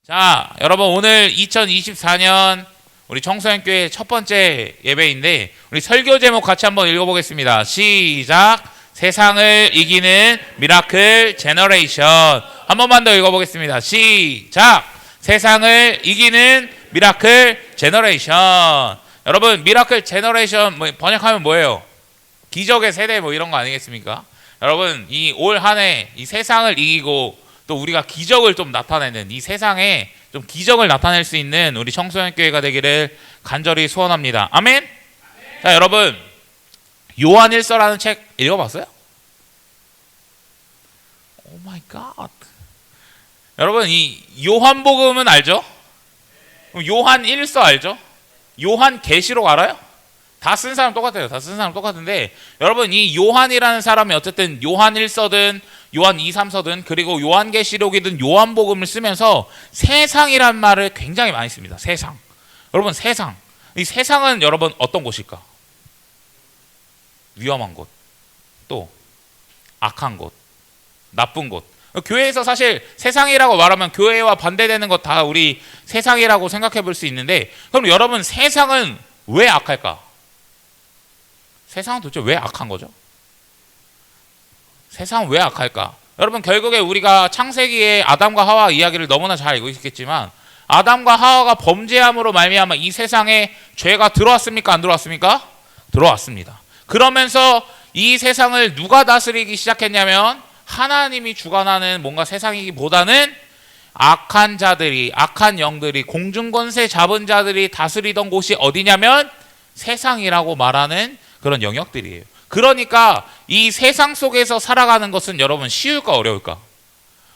자, 여러분 오늘 2024년 우리 청소년교회 첫 번째 예배인데 우리 설교 제목 같이 한번 읽어보겠습니다. 시작! 세상을 이기는 미라클 제너레이션. 한 번만 더 읽어보겠습니다. 시작! 세상을 이기는 미라클 제너레이션. 여러분 미라클 제너레이션 번역하면 뭐예요? 기적의 세대 뭐 이런 거 아니겠습니까? 여러분 이 올 한 해 이 세상을 이기고 또 우리가 기적을 좀 나타내는 이 세상에 좀 기적을 나타낼 수 있는 우리 청소년교회가 되기를 간절히 소원합니다. 아멘? 자, 여러분 요한일서라는 책 읽어봤어요? 오 마이 갓. 여러분 이 요한복음은 알죠? 요한일서 알죠? 요한계시록 알아요? 다 쓴 사람 똑같아요. 다 쓴 사람 똑같은데 여러분 이 요한이라는 사람이 어쨌든 요한일서든 요한 2, 3서든 그리고 요한계시록이든 요한복음을 쓰면서 세상이란 말을 굉장히 많이 씁니다. 세상. 여러분 세상. 이 세상은 여러분 어떤 곳일까? 위험한 곳. 또 악한 곳. 나쁜 곳. 교회에서 사실 세상이라고 말하면 교회와 반대되는 것 다 우리 세상이라고 생각해 볼 수 있는데 그럼 여러분 세상은 왜 악할까? 세상은 도대체 왜 악한 거죠? 세상은 왜 악할까? 여러분 결국에 우리가 창세기의 아담과 하와 이야기를 너무나 잘 알고 있겠지만 아담과 하와가 범죄함으로 말미암아 이 세상에 죄가 들어왔습니까? 안 들어왔습니까? 들어왔습니다. 그러면서 이 세상을 누가 다스리기 시작했냐면 하나님이 주관하는 뭔가 세상이기보다는 악한 자들이, 악한 영들이, 공중권세 잡은 자들이 다스리던 곳이 어디냐면 세상이라고 말하는 그런 영역들이에요. 그러니까 이 세상 속에서 살아가는 것은 여러분 쉬울까 어려울까?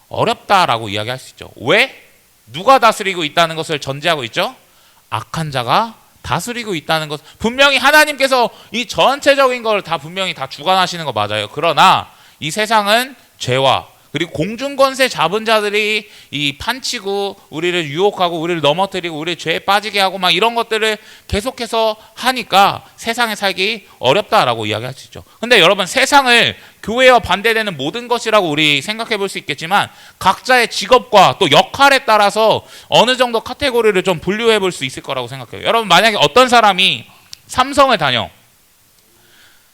어렵다라고 이야기할 수 있죠. 왜? 누가 다스리고 있다는 것을 전제하고 있죠? 악한 자가 다스리고 있다는 것. 분명히 하나님께서 이 전체적인 걸 다 분명히 다 주관하시는 거 맞아요. 그러나 이 세상은 죄와 그리고 공중권세 잡은 자들이 이 판치고 우리를 유혹하고 우리를 넘어뜨리고 우리를 죄에 빠지게 하고 막 이런 것들을 계속해서 하니까 세상에 살기 어렵다라고 이야기할 수 있죠. 근데 여러분 세상을 교회와 반대되는 모든 것이라고 우리 생각해 볼 수 있겠지만 각자의 직업과 또 역할에 따라서 어느 정도 카테고리를 좀 분류해 볼 수 있을 거라고 생각해요. 여러분 만약에 어떤 사람이 삼성을 다녀.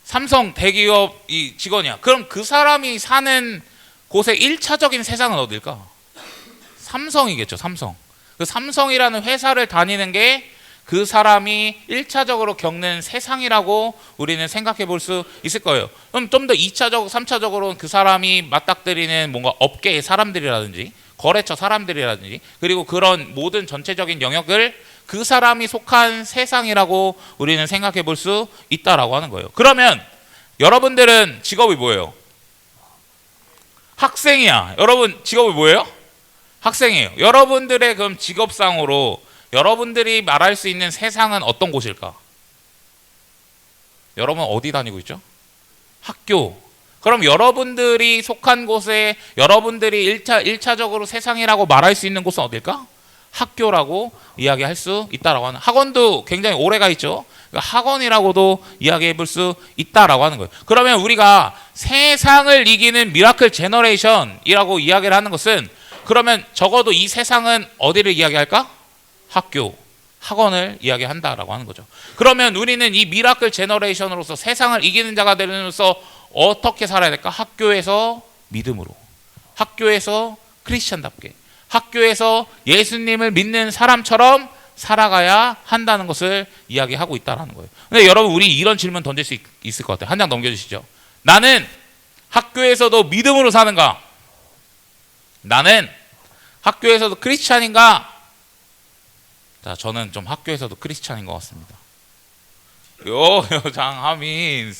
삼성 대기업 이 직원이야. 그럼 그 사람이 사는 곳의 1차적인 세상은 어딜까? 삼성이겠죠. 삼성. 그 삼성이라는 회사를 다니는 게 그 사람이 1차적으로 겪는 세상이라고 우리는 생각해 볼 수 있을 거예요. 그럼 좀 더 2차적, 3차적으로는 그 사람이 맞닥뜨리는 뭔가 업계의 사람들이라든지 거래처 사람들이라든지 그리고 그런 모든 전체적인 영역을 그 사람이 속한 세상이라고 우리는 생각해 볼 수 있다라고 하는 거예요. 그러면 여러분들은 직업이 뭐예요? 학생이야. 여러분 직업이 뭐예요? 학생이에요. 여러분들의 그럼 직업상으로 여러분들이 말할 수 있는 세상은 어떤 곳일까? 여러분 어디 다니고 있죠? 학교. 그럼 여러분들이 속한 곳에 여러분들이 1차적으로 세상이라고 말할 수 있는 곳은 어딜까? 학교라고 이야기할 수 있다라고 하는. 학원도 굉장히 오래가 있죠. 그러니까 학원이라고도 이야기해 볼 수 있다라고 하는 거예요. 그러면 우리가 세상을 이기는 미라클 제너레이션이라고 이야기를 하는 것은 그러면 적어도 이 세상은 어디를 이야기할까? 학교, 학원을 이야기한다라고 하는 거죠. 그러면 우리는 이 미라클 제너레이션으로서 세상을 이기는 자가 되면서 어떻게 살아야 될까? 학교에서 믿음으로, 학교에서 크리스찬답게, 학교에서 예수님을 믿는 사람처럼 살아가야 한다는 것을 이야기하고 있다는 거예요. 근데 여러분 우리 이런 질문 던질 수 있을 것 같아요. 한 장 넘겨주시죠. 나는 학교에서도 믿음으로 사는가? 나는 학교에서도 크리스찬인가? 자, 저는 좀 학교에서도 크리스찬인 것 같습니다. 장하민.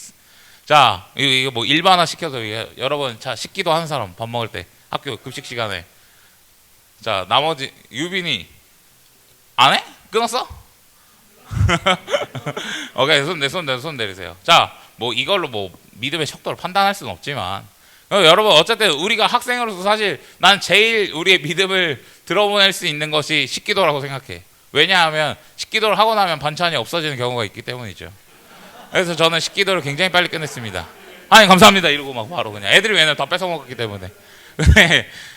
자, 이거 뭐 일반화 시켜서 여러분 자 식기도 하는 사람 밥 먹을 때 학교 급식 시간에 자 나머지 유빈이 안 해? 끊었어? 오케이 손 내리세요. 자, 뭐 이걸로 뭐 믿음의 척도를 판단할 수는 없지만 여러분 어쨌든 우리가 학생으로서 사실 난 제일 우리의 믿음을 드러낼 수 있는 것이 식기도라고 생각해. 왜냐하면 식기도를 하고 나면 반찬이 없어지는 경우가 있기 때문이죠. 그래서 저는 식기도를 굉장히 빨리 끝냈습니다. 아니 감사합니다 이러고 막 바로 그냥 애들이 왜냐면 다 뺏어 먹었기 때문에.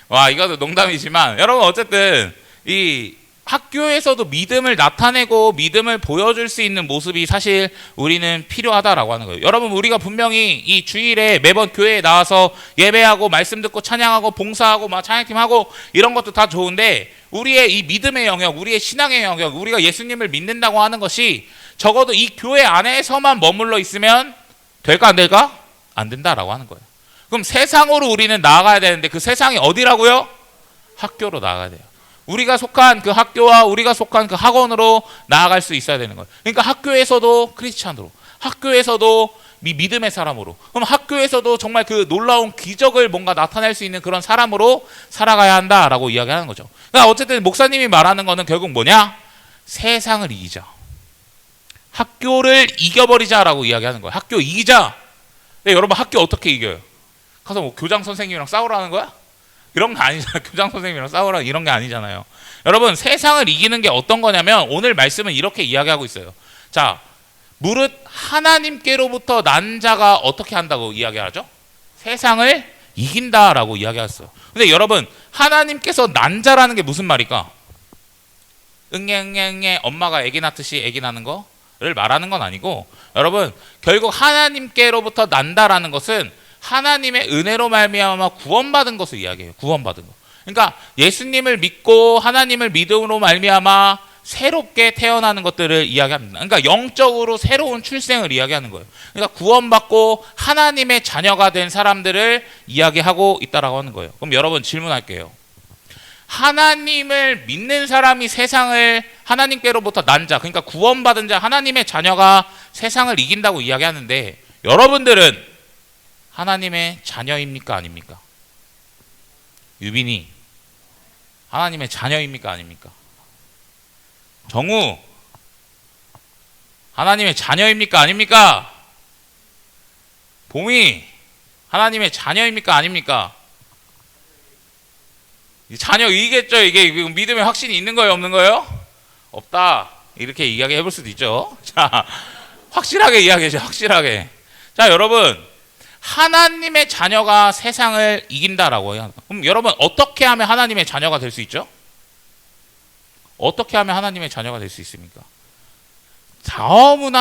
와 이것도 농담이지만 여러분 어쨌든 이 학교에서도 믿음을 나타내고 믿음을 보여줄 수 있는 모습이 사실 우리는 필요하다라고 하는 거예요. 여러분, 우리가 분명히 이 주일에 매번 교회에 나와서 예배하고 말씀 듣고 찬양하고 봉사하고 막 찬양팀 하고 이런 것도 다 좋은데, 우리의 이 믿음의 영역, 우리의 신앙의 영역, 우리가 예수님을 믿는다고 하는 것이 적어도 이 교회 안에서만 머물러 있으면 될까 안 될까? 안 된다라고 하는 거예요. 그럼 세상으로 우리는 나아가야 되는데, 그 세상이 어디라고요? 학교로 나아가야 돼요. 우리가 속한 그 학교와 우리가 속한 그 학원으로 나아갈 수 있어야 되는 거예요. 그러니까 학교에서도 크리스찬으로, 학교에서도 믿음의 사람으로, 그럼 학교에서도 정말 그 놀라운 기적을 뭔가 나타낼 수 있는 그런 사람으로 살아가야 한다라고 이야기하는 거죠. 그러니까 어쨌든 목사님이 말하는 거는 결국 뭐냐? 세상을 이기자, 학교를 이겨버리자라고 이야기하는 거예요. 학교 이기자. 네, 여러분, 학교 어떻게 이겨요? 가서 뭐 교장 선생님이랑 싸우라는 거야? 이런 거 아니잖아요. 교장 선생님이랑 싸우라 이런 게 아니잖아요. 여러분, 세상을 이기는 게 어떤 거냐면, 오늘 말씀은 이렇게 이야기하고 있어요. 자, 무릇 하나님께로부터 난 자가 어떻게 한다고 이야기하죠? 세상을 이긴다라고 이야기했어요. 근데 여러분, 하나님께서 난 자라는 게 무슨 말일까? 응애 엄마가 아기 낳듯이 아기 낳는 거를 말하는 건 아니고, 여러분, 결국 하나님께로부터 난다라는 것은 하나님의 은혜로 말미암아 구원받은 것을 이야기해요. 구원받은 거. 그러니까 예수님을 믿고 하나님을 믿음으로 말미암아 새롭게 태어나는 것들을 이야기합니다. 그러니까 영적으로 새로운 출생을 이야기하는 거예요. 그러니까 구원받고 하나님의 자녀가 된 사람들을 이야기하고 있다라고 하는 거예요. 그럼 여러분, 질문할게요. 하나님을 믿는 사람이 세상을, 하나님께로부터 난 자, 그러니까 구원받은 자, 하나님의 자녀가 세상을 이긴다고 이야기하는데, 여러분들은 하나님의 자녀입니까 아닙니까? 유빈이 하나님의 자녀입니까 아닙니까? 정우 하나님의 자녀입니까 아닙니까? 봄이 하나님의 자녀입니까 아닙니까? 자녀이겠죠. 이게 믿음의 확신이 있는 거예요 없는 거예요? 없다, 이렇게 이야기해 볼 수도 있죠. 자, 확실하게 이야기해줘. 확실하게. 자, 여러분, 하나님의 자녀가 세상을 이긴다라고 해요. 그럼 여러분, 어떻게 하면 하나님의 자녀가 될 수 있죠? 어떻게 하면 하나님의 자녀가 될 수 있습니까?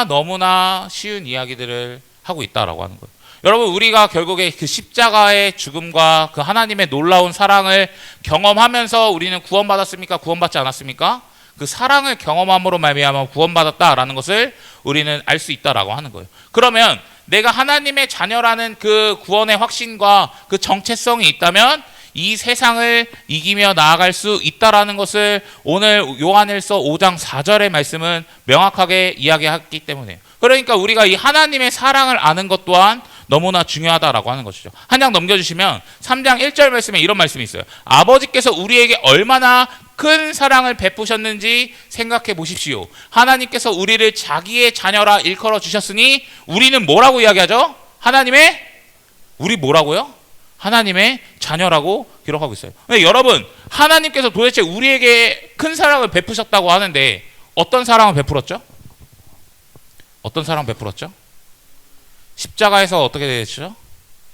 너무나 쉬운 이야기들을 하고 있다라고 하는 거예요. 여러분, 우리가 결국에 그 십자가의 죽음과 그 하나님의 놀라운 사랑을 경험하면서 우리는 구원받았습니까? 구원받지 않았습니까? 그 사랑을 경험함으로 말미암아 구원받았다라는 것을 우리는 알 수 있다라고 하는 거예요. 그러면 내가 하나님의 자녀라는 그 구원의 확신과 그 정체성이 있다면 이 세상을 이기며 나아갈 수 있다라는 것을 오늘 요한일서 5장 4절의 말씀은 명확하게 이야기했기 때문에, 그러니까 우리가 이 하나님의 사랑을 아는 것 또한 너무나 중요하다라고 하는 것이죠. 한 장 넘겨주시면 3장 1절 말씀에 이런 말씀이 있어요. 아버지께서 우리에게 얼마나 큰 사랑을 베푸셨는지 생각해 보십시오. 하나님께서 우리를 자기의 자녀라 일컬어 주셨으니 우리는 뭐라고 이야기하죠? 우리 뭐라고요? 하나님의 자녀라고 기록하고 있어요. 근데 여러분, 하나님께서 도대체 우리에게 큰 사랑을 베푸셨다고 하는데 어떤 사랑을 베풀었죠? 어떤 사랑 베풀었죠? 십자가에서 어떻게 됐죠?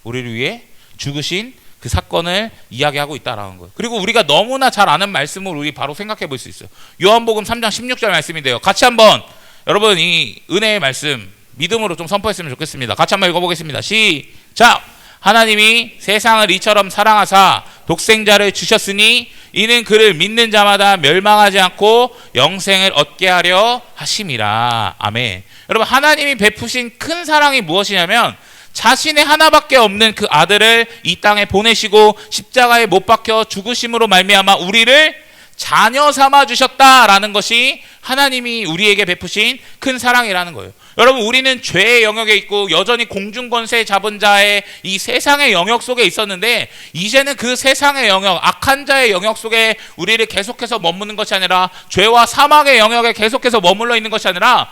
우리를 위해 죽으신 그 사건을 이야기하고 있다라는 거예요. 그리고 우리가 너무나 잘 아는 말씀을 우리 바로 생각해 볼 수 있어요. 요한복음 3장 16절 말씀인데요. 같이 한번 여러분 이 은혜의 말씀 믿음으로 좀 선포했으면 좋겠습니다. 같이 한번 읽어보겠습니다. 시작! 하나님이 세상을 이처럼 사랑하사 독생자를 주셨으니 이는 그를 믿는 자마다 멸망하지 않고 영생을 얻게 하려 하심이라. 아멘. 여러분, 하나님이 베푸신 큰 사랑이 무엇이냐면 자신의 하나밖에 없는 그 아들을 이 땅에 보내시고 십자가에 못 박혀 죽으심으로 말미암아 우리를 자녀 삼아 주셨다라는 것이 하나님이 우리에게 베푸신 큰 사랑이라는 거예요. 여러분, 우리는 죄의 영역에 있고 여전히 공중권세 잡은 자의 이 세상의 영역 속에 있었는데 이제는 그 세상의 영역, 악한 자의 영역 속에 우리를 계속해서 머무는 것이 아니라 죄와 사망의 영역에 계속해서 머물러 있는 것이 아니라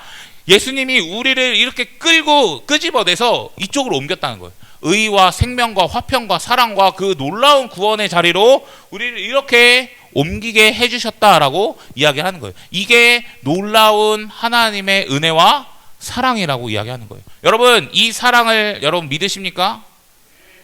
예수님이 우리를 이렇게 끌고 끄집어내서 이쪽으로 옮겼다는 거예요. 의와 생명과 화평과 사랑과 그 놀라운 구원의 자리로 우리를 이렇게 옮기게 해주셨다라고 이야기하는 거예요. 이게 놀라운 하나님의 은혜와 사랑이라고 이야기하는 거예요. 여러분, 이 사랑을 여러분 믿으십니까?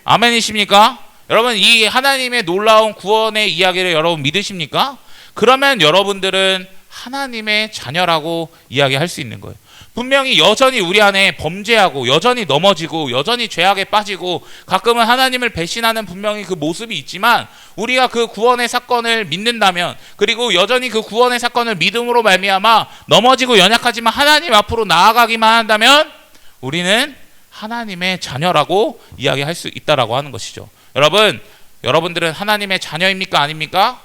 아멘이십니까? 여러분, 이 하나님의 놀라운 구원의 이야기를 여러분 믿으십니까? 그러면 여러분들은 하나님의 자녀라고 이야기할 수 있는 거예요. 분명히 여전히 우리 안에 범죄하고 여전히 넘어지고 여전히 죄악에 빠지고 가끔은 하나님을 배신하는 분명히 그 모습이 있지만 우리가 그 구원의 사건을 믿는다면, 그리고 여전히 그 구원의 사건을 믿음으로 말미암아 넘어지고 연약하지만 하나님 앞으로 나아가기만 한다면 우리는 하나님의 자녀라고 이야기할 수 있다라고 하는 것이죠. 여러분들은 하나님의 자녀입니까? 아닙니까?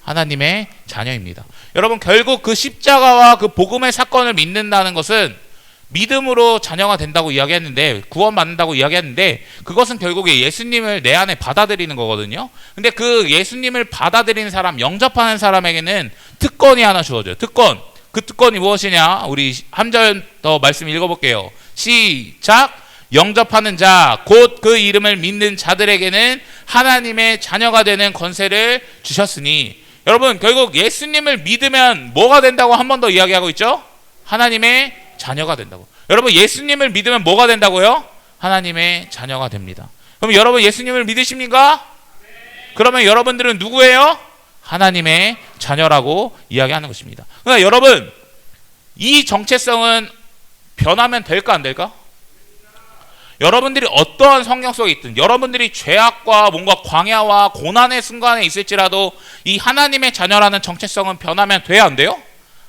하나님의 자녀입니다. 여러분, 결국 그 십자가와 그 복음의 사건을 믿는다는 것은 믿음으로 자녀가 된다고 이야기했는데, 구원받는다고 이야기했는데, 그것은 결국에 예수님을 내 안에 받아들이는 거거든요. 근데 그 예수님을 받아들이는 사람, 영접하는 사람에게는 특권이 하나 주어져요. 특권. 그 특권이 무엇이냐? 우리 한 절 더 말씀 읽어볼게요. 시작. 영접하는 자, 곧 그 이름을 믿는 자들에게는 하나님의 자녀가 되는 권세를 주셨으니. 여러분, 결국 예수님을 믿으면 뭐가 된다고 한 번 더 이야기하고 있죠? 하나님의 자녀가 된다고. 여러분, 예수님을 믿으면 뭐가 된다고요? 하나님의 자녀가 됩니다. 그럼 여러분 예수님을 믿으십니까? 그러면 여러분들은 누구예요? 하나님의 자녀라고 이야기하는 것입니다. 그러니까 여러분, 이 정체성은 변하면 될까 안 될까? 여러분들이 어떠한 성경 속에 있든, 여러분들이 죄악과 뭔가 광야와 고난의 순간에 있을지라도 이 하나님의 자녀라는 정체성은 변하면 돼야 안 돼요?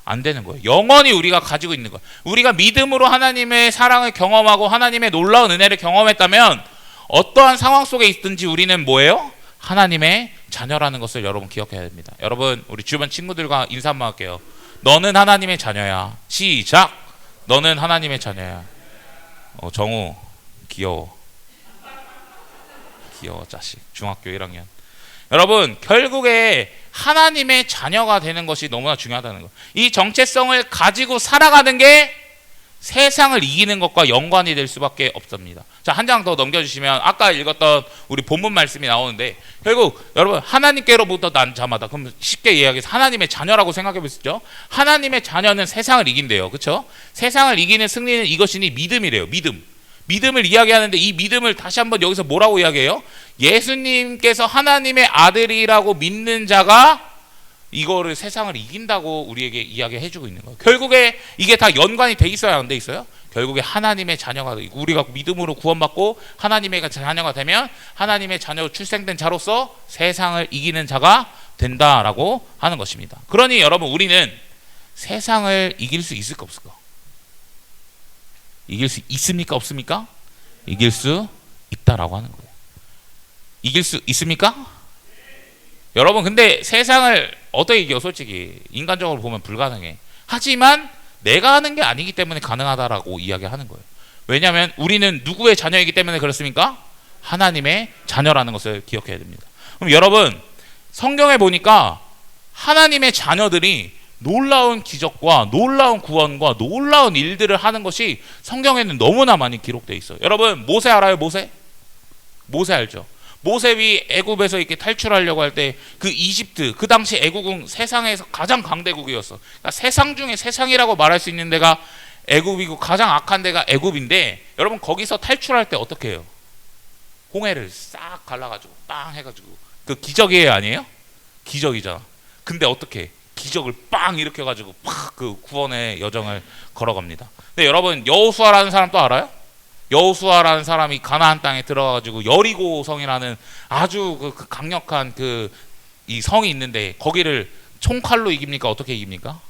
안 되는 거예요. 영원히 우리가 가지고 있는 거예요. 우리가 믿음으로 하나님의 사랑을 경험하고 하나님의 놀라운 은혜를 경험했다면 어떠한 상황 속에 있든지 우리는 뭐예요? 하나님의 자녀라는 것을 여러분 기억해야 됩니다. 여러분, 우리 주변 친구들과 인사 한번 할게요. 너는 하나님의 자녀야. 시작. 너는 하나님의 자녀야. 정우 귀여워 자식. 중학교 1학년. 여러분, 결국에 하나님의 자녀가 되는 것이 너무나 중요하다는 거. 이 정체성을 가지고 살아가는 게 세상을 이기는 것과 연관이 될 수밖에 없습니다. 자, 한 장 더 넘겨주시면 아까 읽었던 우리 본문 말씀이 나오는데, 결국 여러분, 하나님께로부터 난 자마다, 그럼 쉽게 이야기해서 하나님의 자녀라고 생각해 보시죠. 하나님의 자녀는 세상을 이긴대요. 그렇죠? 세상을 이기는 승리는 이것이니 믿음이래요. 믿음을 이야기하는데, 이 믿음을 다시 한번 여기서 뭐라고 이야기해요? 예수님께서 하나님의 아들이라고 믿는 자가 이거를 세상을 이긴다고 우리에게 이야기해주고 있는 거예요. 결국에 이게 다 연관이 돼 있어야 안 돼 있어요? 결국에 하나님의 자녀가, 우리가 믿음으로 구원받고 하나님의 자녀가 되면 하나님의 자녀로 출생된 자로서 세상을 이기는 자가 된다라고 하는 것입니다. 그러니 여러분, 우리는 세상을 이길 수 있을까 없을까? 이길 수 있습니까 없습니까? 이길 수 있다라고 하는 거예요. 이길 수 있습니까? 여러분, 근데 세상을 어떻게 이겨? 솔직히 인간적으로 보면 불가능해. 하지만 내가 하는 게 아니기 때문에 가능하다라고 이야기하는 거예요. 왜냐하면 우리는 누구의 자녀이기 때문에 그렇습니까? 하나님의 자녀라는 것을 기억해야 됩니다. 그럼 여러분, 성경에 보니까 하나님의 자녀들이 놀라운 기적과 놀라운 구원과 놀라운 일들을 하는 것이 성경에는 너무나 많이 기록되어 있어요. 여러분, 모세 알아요? 모세 알죠? 모세가 애굽에서 이렇게 탈출하려고 할 때 그 이집트, 그 당시 애국은 세상에서 가장 강대국이었어. 그러니까 세상 중에 세상이라고 말할 수 있는 데가 애굽이고 가장 악한 데가 애굽인데, 여러분 거기서 탈출할 때 어떻게 해요? 홍해를 싹 갈라가지고 빵 해가지고, 그 기적이에요 아니에요? 기적이잖아. 근데 어떻게 해? 기적을 빵 일으켜가지고 팍 그 구원의 여정을 걸어갑니다. 근데 여러분, 여호수아라는 사람 또 알아요? 여호수아라는 사람이 가나안 땅에 들어가가지고 여리고 성이라는 아주 그 강력한 이 성이 있는데, 거기를 총칼로 이깁니까? 어떻게 이깁니까?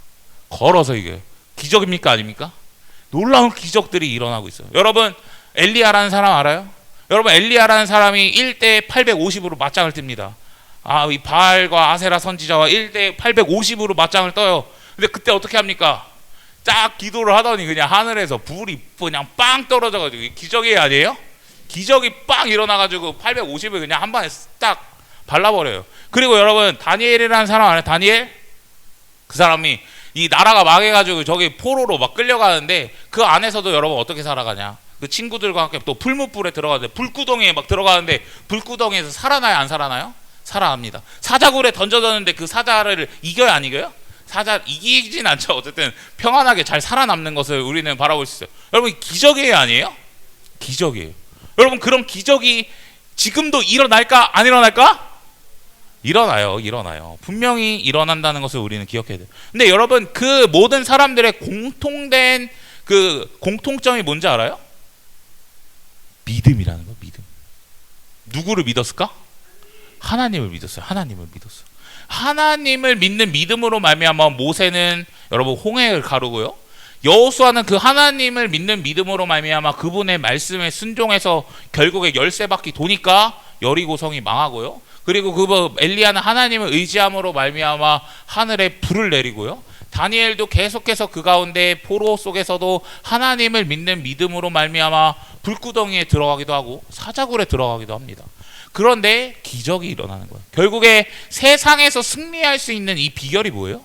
걸어서 이겨요. 기적입니까? 아닙니까? 놀라운 기적들이 일어나고 있어요. 여러분, 엘리야라는 사람 알아요? 여러분, 엘리야라는 사람이 1대 850으로 맞짱을 뜹니다. 이 바알과 아세라 선지자와 1대 850으로 맞짱을 떠요. 근데 그때 어떻게 합니까? 딱 기도를 하더니 그냥 하늘에서 불이 그냥 빵 떨어져가지고, 기적이 아니에요? 기적이 빵 일어나가지고 850을 그냥 한 번에 딱 발라버려요. 그리고 여러분, 다니엘이라는 사람 알아요? 다니엘? 그 사람이 이 나라가 망해가지고 저기 포로로 막 끌려가는데, 그 안에서도 여러분 어떻게 살아가냐? 그 친구들과 함께 또 풀무불에 들어가는데, 불구덩이에 막 들어가는데, 불구덩이에서 살아나요 안 살아나요? 살아납니다. 사자굴에 던져졌는데 그 사자를 이겨요 안 이겨요? 사자 이기진 않죠. 어쨌든 평안하게 잘 살아남는 것을 우리는 바라볼 수 있어요. 여러분, 기적이에요 아니에요? 기적이에요. 여러분, 그런 기적이 지금도 일어날까 안 일어날까? 일어나요. 분명히 일어난다는 것을 우리는 기억해야 돼요. 근데 여러분, 그 모든 사람들의 공통된 그 공통점이 뭔지 알아요? 믿음이라는 거, 믿음. 누구를 믿었을까? 하나님을 믿었어요. 하나님을 믿는 믿음으로 말미암아 모세는 여러분 홍해를 가르고요. 여호수아는 그 하나님을 믿는 믿음으로 말미암아 그분의 말씀에 순종해서 결국에 13바퀴 도니까 여리고성이 망하고요. 그리고 그 엘리야는 하나님을 의지함으로 말미암아 하늘에 불을 내리고요. 다니엘도 계속해서 그 가운데 포로 속에서도 하나님을 믿는 믿음으로 말미암아 불구덩이에 들어가기도 하고 사자굴에 들어가기도 합니다. 그런데 기적이 일어나는 거예요. 결국에 세상에서 승리할 수 있는 이 비결이 뭐예요?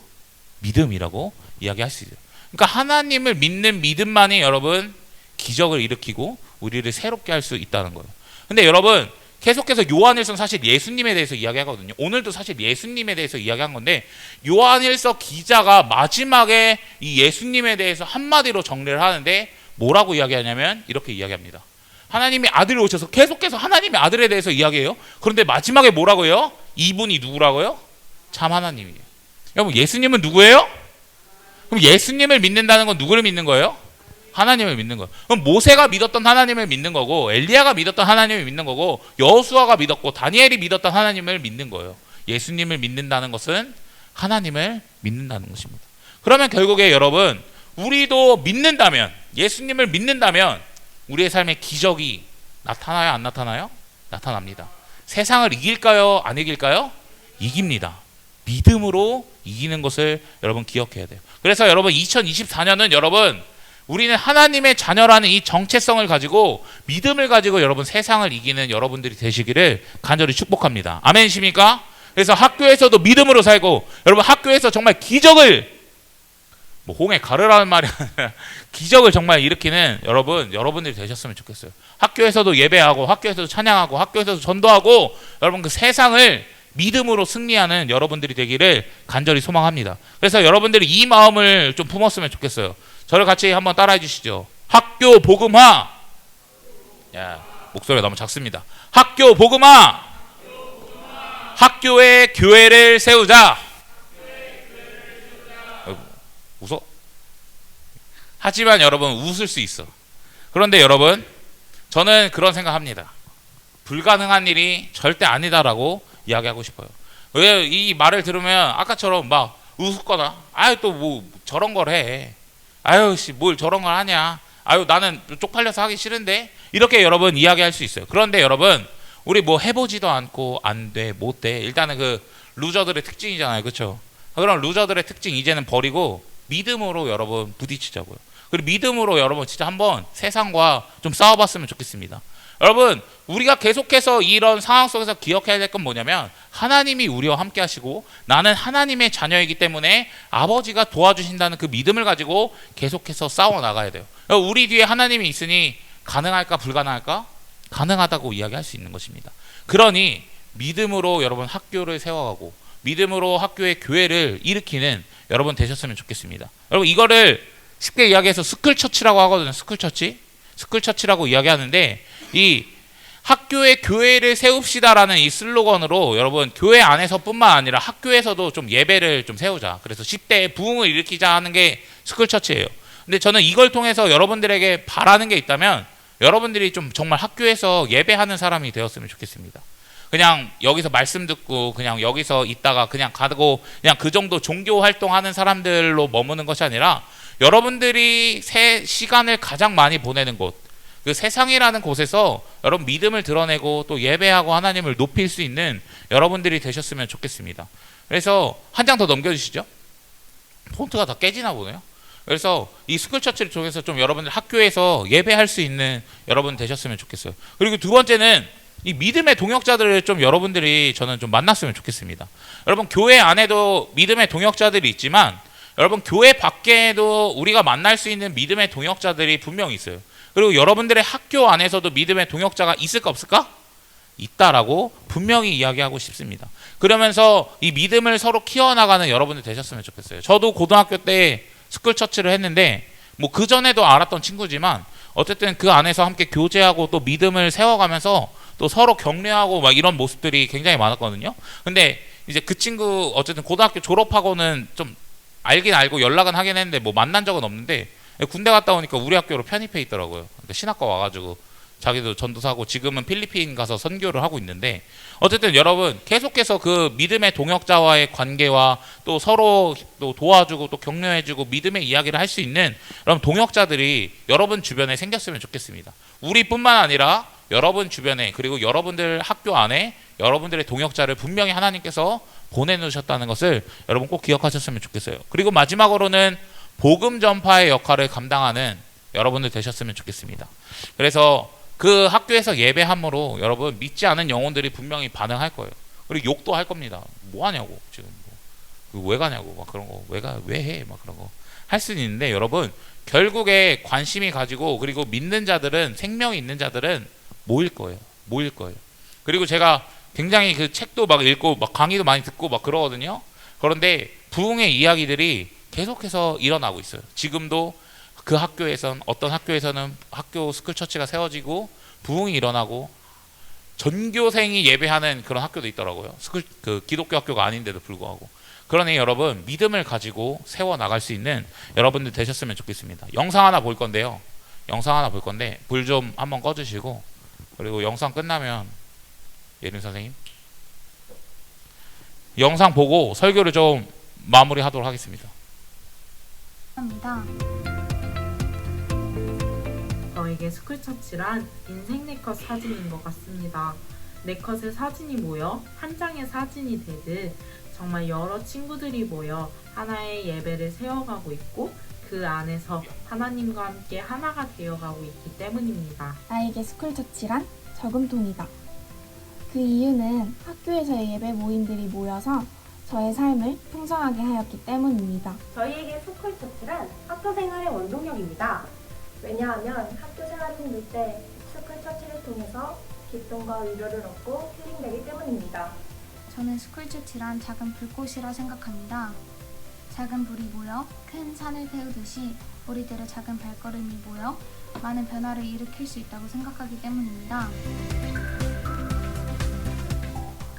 믿음이라고 이야기할 수 있어요. 그러니까 하나님을 믿는 믿음만이 여러분 기적을 일으키고 우리를 새롭게 할 수 있다는 거예요. 근데 여러분 계속해서 요한일서 사실 예수님에 대해서 이야기하거든요. 오늘도 사실 예수님에 대해서 이야기한 건데 요한일서 기자가 마지막에 이 예수님에 대해서 한마디로 정리를 하는데 뭐라고 이야기하냐면 이렇게 이야기합니다. 하나님이 아들이 오셔서 계속해서 하나님의 아들에 대해서 이야기해요. 그런데 마지막에 뭐라고 해요? 이분이 누구라고요? 참 하나님이에요. 여러분 예수님은 누구예요? 그럼 예수님을 믿는다는 건 누구를 믿는 거예요? 하나님을 믿는 거예요. 그럼 모세가 믿었던 하나님을 믿는 거고 엘리야가 믿었던 하나님을 믿는 거고 여호수아가 믿었고 다니엘이 믿었던 하나님을 믿는 거예요. 예수님을 믿는다는 것은 하나님을 믿는다는 것입니다. 그러면 결국에 여러분 우리도 믿는다면 예수님을 믿는다면 우리의 삶에 기적이 나타나요? 안 나타나요? 나타납니다. 세상을 이길까요? 안 이길까요? 이깁니다. 믿음으로 이기는 것을 여러분 기억해야 돼요. 그래서 여러분 2024년은 여러분 우리는 하나님의 자녀라는 이 정체성을 가지고 믿음을 가지고 여러분 세상을 이기는 여러분들이 되시기를 간절히 축복합니다. 아멘이십니까? 그래서 학교에서도 믿음으로 살고 여러분 학교에서 정말 기적을 뭐 홍해 가르라는 말이 아니라 기적을 정말 일으키는 여러분들이 되셨으면 좋겠어요. 학교에서도 예배하고 학교에서도 찬양하고 학교에서도 전도하고 여러분 그 세상을 믿음으로 승리하는 여러분들이 되기를 간절히 소망합니다. 그래서 여러분들이 이 마음을 좀 품었으면 좋겠어요. 저를 같이 한번 따라해 주시죠. 학교 복음화. 야, 목소리가 너무 작습니다. 학교 복음화. 학교에 교회를 세우자. 웃어? 하지만 여러분 웃을 수 있어. 그런데 여러분 저는 그런 생각합니다. 불가능한 일이 절대 아니다라고 이야기하고 싶어요. 왜 이 말을 들으면 아까처럼 막 웃거나 아유 또 뭐 저런 걸 해. 아유 씨 뭘 저런 걸 하냐. 아유 나는 쪽팔려서 하기 싫은데 이렇게 여러분 이야기할 수 있어요. 그런데 여러분 우리 뭐 해보지도 않고 안 돼, 못 돼. 일단은 그 루저들의 특징이잖아요. 그렇죠? 그럼 루저들의 특징 이제는 버리고 믿음으로 여러분 부딪히자고요. 그리고 믿음으로 여러분 진짜 한번 세상과 좀 싸워봤으면 좋겠습니다. 여러분 우리가 계속해서 이런 상황 속에서 기억해야 될 건 뭐냐면 하나님이 우리와 함께 하시고 나는 하나님의 자녀이기 때문에 아버지가 도와주신다는 그 믿음을 가지고 계속해서 싸워 나가야 돼요. 우리 뒤에 하나님이 있으니 가능할까 불가능할까? 가능하다고 이야기할 수 있는 것입니다. 그러니 믿음으로 여러분 학교를 세워가고 믿음으로 학교의 교회를 일으키는 여러분 되셨으면 좋겠습니다. 여러분 이거를 쉽게 이야기해서 스쿨처치라고 하거든요. 스쿨처치라고 이야기하는데 이 학교의 교회를 세웁시다라는 이 슬로건으로 여러분 교회 안에서뿐만 아니라 학교에서도 좀 예배를 좀 세우자. 그래서 10대의 부흥을 일으키자 하는 게 스쿨처치예요. 근데 저는 이걸 통해서 여러분들에게 바라는 게 있다면 여러분들이 좀 정말 학교에서 예배하는 사람이 되었으면 좋겠습니다. 그냥 여기서 말씀 듣고 그냥 여기서 있다가 그냥 가고 그냥 그 정도 종교 활동하는 사람들로 머무는 것이 아니라 여러분들이 시간을 가장 많이 보내는 곳, 그 세상이라는 곳에서 여러분 믿음을 드러내고 또 예배하고 하나님을 높일 수 있는 여러분들이 되셨으면 좋겠습니다. 그래서 한 장 더 넘겨주시죠. 폰트가 다 깨지나 보네요. 그래서 이 스쿨처치를 통해서 좀 여러분들 학교에서 예배할 수 있는 여러분 되셨으면 좋겠어요. 그리고 두 번째는 이 믿음의 동역자들을 좀 여러분들이 저는 좀 만났으면 좋겠습니다. 여러분 교회 안에도 믿음의 동역자들이 있지만 여러분 교회 밖에도 우리가 만날 수 있는 믿음의 동역자들이 분명히 있어요. 그리고 여러분들의 학교 안에서도 믿음의 동역자가 있을까 없을까? 있다라고 분명히 이야기하고 싶습니다. 그러면서 이 믿음을 서로 키워나가는 여러분들 되셨으면 좋겠어요. 저도 고등학교 때 스쿨처치를 했는데 뭐 그 전에도 알았던 친구지만 어쨌든 그 안에서 함께 교제하고 또 믿음을 세워가면서 또 서로 격려하고 막 이런 모습들이 굉장히 많았거든요. 근데 이제 그 친구 어쨌든 고등학교 졸업하고는 좀 알긴 알고 연락은 하긴 했는데 뭐 만난 적은 없는데 군대 갔다 오니까 우리 학교로 편입해 있더라고요. 그러니까 신학과 와가지고 자기도 전도사고 지금은 필리핀 가서 선교를 하고 있는데 어쨌든 여러분 계속해서 그 믿음의 동역자와의 관계와 또 서로 또 도와주고 또 격려해주고 믿음의 이야기를 할 수 있는 여러분 동역자들이 여러분 주변에 생겼으면 좋겠습니다. 우리뿐만 아니라 여러분 주변에 그리고 여러분들 학교 안에 여러분들의 동역자를 분명히 하나님께서 보내놓으셨다는 것을 여러분 꼭 기억하셨으면 좋겠어요. 그리고 마지막으로는 복음 전파의 역할을 감당하는 여러분들 되셨으면 좋겠습니다. 그래서 그 학교에서 예배함으로 여러분 믿지 않은 영혼들이 분명히 반응할 거예요. 그리고 욕도 할 겁니다. 뭐 하냐고 지금 왜 가냐고 막 그런 거 왜 해 막 그런 거 할 수는 있는데 여러분 결국에 관심이 가지고 그리고 믿는 자들은 생명이 있는 자들은 모일 거예요. 그리고 제가 굉장히 그 책도 막 읽고 막 강의도 많이 듣고 막 그러거든요. 그런데 부흥의 이야기들이 계속해서 일어나고 있어요. 지금도 그 학교에선 어떤 학교에서는 학교 스쿨처치가 세워지고 부흥이 일어나고 전교생이 예배하는 그런 학교도 있더라고요. 그 기독교 학교가 아닌데도 불구하고. 그러니 여러분 믿음을 가지고 세워 나갈 수 있는 여러분들 되셨으면 좋겠습니다. 영상 하나 볼 건데 불 좀 한번 꺼주시고 그리고 영상 끝나면 예림 선생님 영상 보고 설교를 좀 마무리하도록 하겠습니다. 감사합니다. 저에게 스쿨처치란 인생 네컷 사진인 것 같습니다. 네컷의 사진이 모여 한 장의 사진이 되듯 정말 여러 친구들이 모여 하나의 예배를 세워가고 있고 그 안에서 하나님과 함께 하나가 되어가고 있기 때문입니다. 나에게 스쿨처치란 저금통이다. 그 이유는 학교에서의 예배 모임들이 모여서 저의 삶을 풍성하게 하였기 때문입니다. 저희에게 스쿨처치란 학교생활의 원동력입니다. 왜냐하면 학교생활이 힘들 때 스쿨처치를 통해서 기쁨과 위로를 얻고 힐링되기 때문입니다. 저는 스쿨처치란 작은 불꽃이라 생각합니다. 작은 불이 모여 큰 산을 태우듯이 우리들의 작은 발걸음이 모여 많은 변화를 일으킬 수 있다고 생각하기 때문입니다.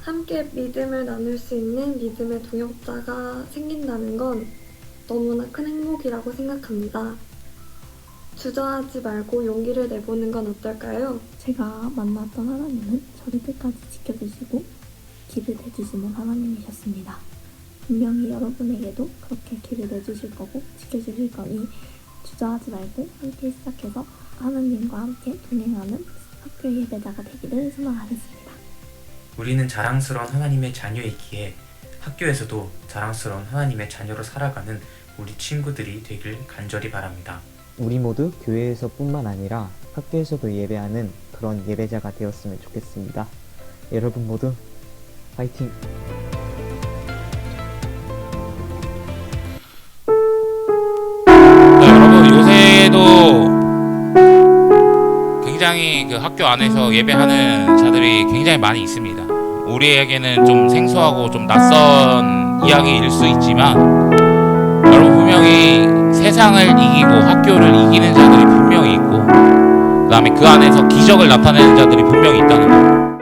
함께 믿음을 나눌 수 있는 믿음의 동역자가 생긴다는 건 너무나 큰 행복이라고 생각합니다. 주저하지 말고 용기를 내보는 건 어떨까요? 제가 만났던 하나님은 저를 끝까지 지켜주시고 길을 내주시는 하나님이셨습니다. 분명히 여러분에게도 그렇게 길을 내주실 거고 지켜주실 거니 주저하지 말고 함께 시작해서 하나님과 함께 동행하는 학교 예배자가 되기를 소망하겠습니다. 우리는 자랑스러운 하나님의 자녀이기에 학교에서도 자랑스러운 하나님의 자녀로 살아가는 우리 친구들이 되길 간절히 바랍니다. 우리 모두 교회에서뿐만 아니라 학교에서도 예배하는 그런 예배자가 되었으면 좋겠습니다. 여러분 모두 파이팅! 네, 여러분 요새도 굉장히 그 학교 안에서 예배하는 자들이 굉장히 많이 있습니다. 우리에게는 좀 생소하고 좀 낯선 이야기일 수 있지만 여러분 분명히 세상을 이기고 학교를 이기는 자들이 분명히 있고 그 다음에 그 안에서 기적을 나타내는 자들이 분명히 있다는 거예요.